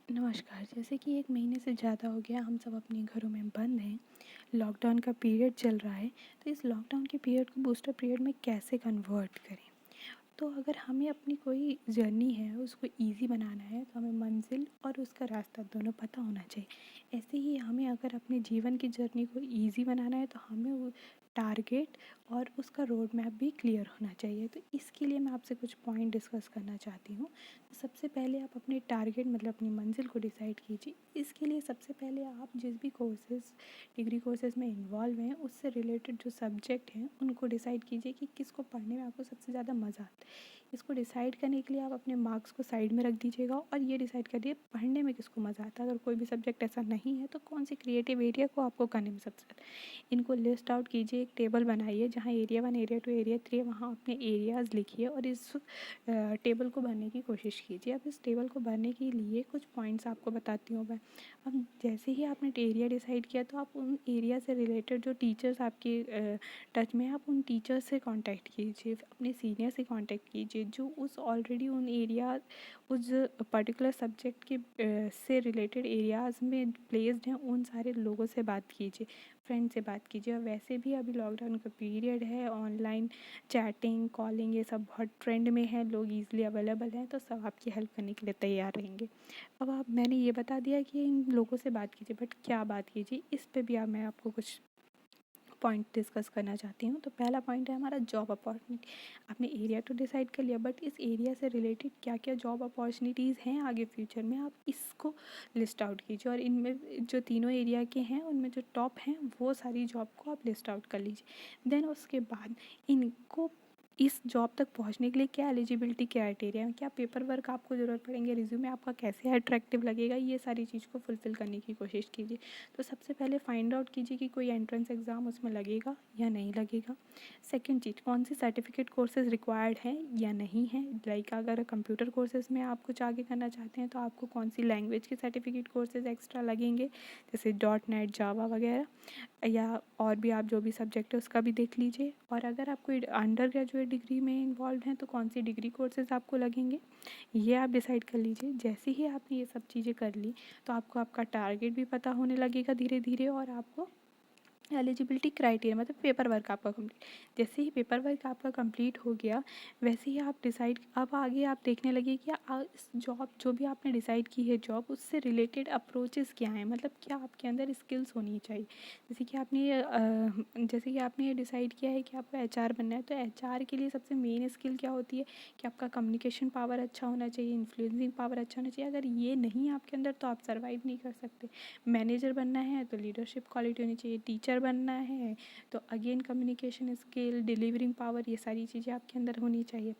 नमस्कार। जैसे कि 1 महीने से ज़्यादा हो गया हम सब अपने घरों में बंद हैं। लॉकडाउन का पीरियड चल रहा है, तो इस लॉकडाउन के पीरियड को बूस्टर पीरियड में कैसे कन्वर्ट करें? तो अगर हमें अपनी कोई जर्नी है उसको ईज़ी बनाना है तो हमें मंज़िल और उसका रास्ता दोनों पता होना चाहिए। ऐसे ही हमें अगर अपने जीवन की जर्नी को ईज़ी बनाना है तो हमें वो टारगेट और उसका रोड मैप भी क्लियर होना चाहिए। तो इसके लिए मैं आपसे कुछ पॉइंट डिस्कस करना चाहती हूँ। तो सबसे पहले आप अपने टारगेट मतलब अपनी मंज़िल को डिसाइड कीजिए। इसके लिए सबसे पहले आप जिस भी डिग्री कोर्सेज़ में इन्वॉल्व हैं उससे रिलेटेड जो सब्जेक्ट हैं उनको डिसाइड कीजिए कि किसको पढ़ने में आपको सबसे ज़्यादा मज़ा आता है। इसको डिसाइड करने के लिए आप अपने मार्क्स को साइड में रख दीजिएगा और ये डिसाइड करिए पढ़ने में किसको मज़ा आता है। अगर कोई भी सब्जेक्ट ऐसा नहीं है तो कौन सी क्रिएटिव एरिया को आपको करने में सबसे ज़्यादा, इनको लिस्ट आउट कीजिए। एक टेबल बनाइए जहाँ एरिया 1, एरिया 2, एरिया 3 वहाँ अपने एरियाज़ लिखिए और इस टेबल को भरने की कोशिश कीजिए। अब इस टेबल को भरने के लिए कुछ पॉइंट्स आपको बताती हूँ मैं। अब जैसे ही आपने एरिया डिसाइड किया तो आप उन एरिया से रिलेटेड जो टीचर्स आपके टच में, आप उन टीचर से कांटेक्ट कीजिए, अपने सीनियर से कांटेक्ट कीजिए जो उस ऑलरेडी उन एरिया उस पर्टिकुलर सब्जेक्ट के से रिलेटेड एरियाज़ में प्लेस्ड हैं। उन सारे लोगों से बात कीजिए, फ्रेंड से बात कीजिए। और वैसे भी अभी लॉकडाउन का पीरियड है, ऑनलाइन चैटिंग कॉलिंग ये सब बहुत ट्रेंड में है, लोग ईज़िली अवेलेबल हैं तो सब आपकी हेल्प करने के लिए तैयार रहेंगे। अब आप मैंने ये बता दिया कि इन लोगों से बात कीजिए, बट क्या बात कीजिए इस पे भी मैं आपको कुछ पॉइंट डिस्कस करना चाहती हूँ। तो पहला पॉइंट है हमारा जॉब अपॉर्चुनिटी। आपने एरिया तो डिसाइड कर लिया, बट इस एरिया से रिलेटेड क्या क्या जॉब अपॉर्चुनिटीज़ हैं आगे फ्यूचर में, आप इसको लिस्ट आउट कीजिए। और इनमें जो तीनों एरिया के हैं उनमें जो टॉप हैं वो सारी जॉब को आप लिस्ट आउट कर लीजिए। देन उसके बाद इनको इस जॉब तक पहुंचने के लिए क्या एलिजिबिलिटी क्राइटेरिया है, क्या पेपर वर्क आपको ज़रूरत पड़ेंगे, रिज्यूमे आपका कैसे अट्रैक्टिव लगेगा, ये सारी चीज़ को फुलफ़िल करने की कोशिश कीजिए। तो सबसे पहले फाइंड आउट कीजिए कि कोई एंट्रेंस एग्ज़ाम उसमें लगेगा या नहीं लगेगा। सेकंड चीज़, कौन सी सर्टिफिकेट कोर्सेज़ रिक्वायर्ड हैं या नहीं हैं। लाइक अगर कंप्यूटर कोर्सेज़ में आप कुछ आगे करना चाहते हैं तो आपको कौन सी लैंग्वेज के सर्टिफिकेट कोर्सेज़ एक्स्ट्रा लगेंगे, जैसे .NET जावा वगैरह, या और भी आप जो भी सब्जेक्ट है उसका भी देख लीजिए। और अगर आप कोई अंडर ग्रेजुएट डिग्री में इन्वॉल्व हैं तो कौन सी डिग्री कोर्सेज़ आपको लगेंगे, ये आप डिसाइड कर लीजिए। जैसे ही आपने ये सब चीज़ें कर ली तो आपको आपका टारगेट भी पता होने लगेगा धीरे धीरे, और आपको एलिजिबिलिटी क्राइटेरिया मतलब पेपर वर्क आपका कंप्लीट। जैसे ही पेपर वर्क आपका कंप्लीट हो गया वैसे ही आप डिसाइड, अब आगे आप देखने लगे कि इस जॉब जो भी आपने डिसाइड की है जॉब, उससे रिलेटेड अप्रोचेस क्या हैं, मतलब क्या आपके अंदर स्किल्स होनी चाहिए। जैसे कि आपने ये डिसाइड किया है कि आपको HR बनना है, तो HR के लिए सबसे मेन स्किल क्या होती है कि आपका कम्युनिकेशन पावर अच्छा होना चाहिए, इन्फ्लुएंसिंग पावर अच्छा होना चाहिए। अगर ये नहीं है आपके अंदर तो आप सर्वाइव नहीं कर सकते। मैनेजर बनना है तो लीडरशिप क्वालिटी होनी चाहिए, टीचर बनना है तो again communication skill, delivering power, ये सारी चीज़ें आपके अंदर होनी चाहिए।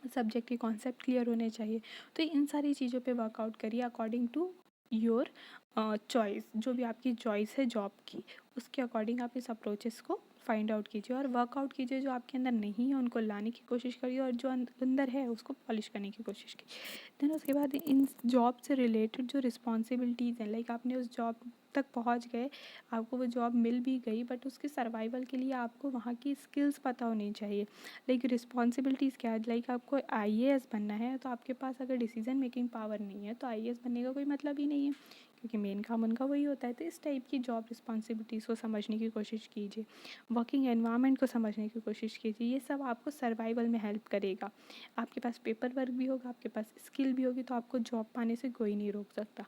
सब्जेक्ट के कॉन्सेप्ट क्लियर होने चाहिए। तो इन सारी चीज़ों पे वर्कआउट करिए अकॉर्डिंग टू योर चॉइस। जो भी आपकी चॉइस है जॉब की उसके अकॉर्डिंग आप इस अप्रोचेस को फाइंड आउट कीजिए और वर्कआउट कीजिए। जो आपके अंदर नहीं है उनको लाने की कोशिश करिए और जो अंदर है उसको पॉलिश करने की कोशिश कीजिए। देन उसके बाद इन जॉब से रिलेटेड जो रिस्पॉन्सिबिलिटीज़ हैं, लाइक आपने उस जॉब तक पहुंच गए, आपको वो जॉब मिल भी गई, बट उसके सर्वाइवल के लिए आपको वहाँ की स्किल्स पता होनी चाहिए। लाइक रिस्पॉन्सिबिलिटीज़ क्या है, लाइक आपको IAS बनना है तो आपके पास अगर डिसीजन मेकिंग पावर नहीं है तो IAS बनने का कोई मतलब ही नहीं है, क्योंकि मेन काम उनका वही होता है। तो इस टाइप की जॉब रिस्पॉन्सिबिलिटीज़ को समझने की कोशिश कीजिए, वर्किंग एनवायरनमेंट को समझने की कोशिश कीजिए। ये सब आपको सर्वाइवल में हेल्प करेगा। आपके पास पेपर वर्क भी होगा, आपके पास स्किल भी होगी, तो आपको जॉब पाने से कोई नहीं रोक सकता।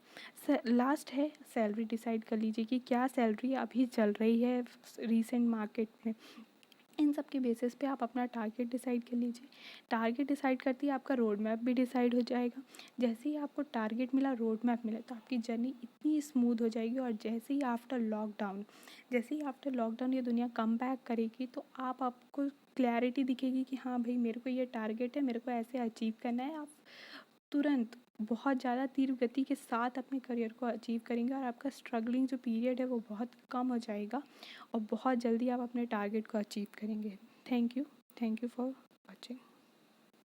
लास्ट है सैलरी डिसाइड कर लीजिए कि क्या सैलरी अभी चल रही है रीसेंट मार्केट में। इन सब के बेसिस पे आप अपना टारगेट डिसाइड कर लीजिए। टारगेट डिसाइड करते ही आपका रोड मैप भी डिसाइड हो जाएगा। जैसे ही आपको टारगेट मिला, रोड मैप मिला, तो आपकी जर्नी इतनी स्मूथ हो जाएगी। और जैसे ही आफ्टर लॉकडाउन ये दुनिया कम बैक करेगी तो आपको क्लैरिटी दिखेगी कि हाँ भाई मेरे को ये टारगेट है, मेरे को ऐसे अचीव करना है। आप तुरंत बहुत ज़्यादा तीव्र गति के साथ अपने करियर को अचीव करेंगे और आपका स्ट्रगलिंग जो पीरियड है वो बहुत कम हो जाएगा और बहुत जल्दी आप अपने टारगेट को अचीव करेंगे। Thank you for watching.